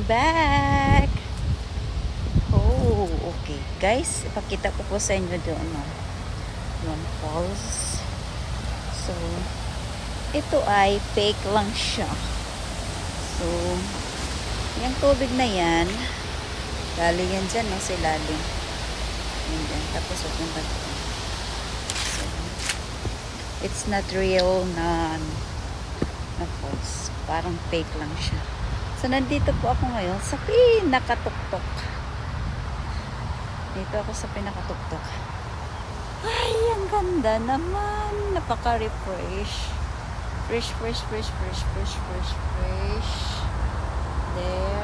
back! Oh, okay. Guys, ipakita ko po sa inyo doon. Yung falls. So, ito ay fake lang siya. So, yung tubig na yan, galing yan dyan, no, sa ilalim. Yan dyan. Tapos, yung bato. So, it's not real na falls. Parang fake lang siya. So, nandito po ako ngayon sa pinakatuktok. Dito ako sa pinakatuktok. Ay, ang ganda naman. Napaka-refresh. Fresh. There.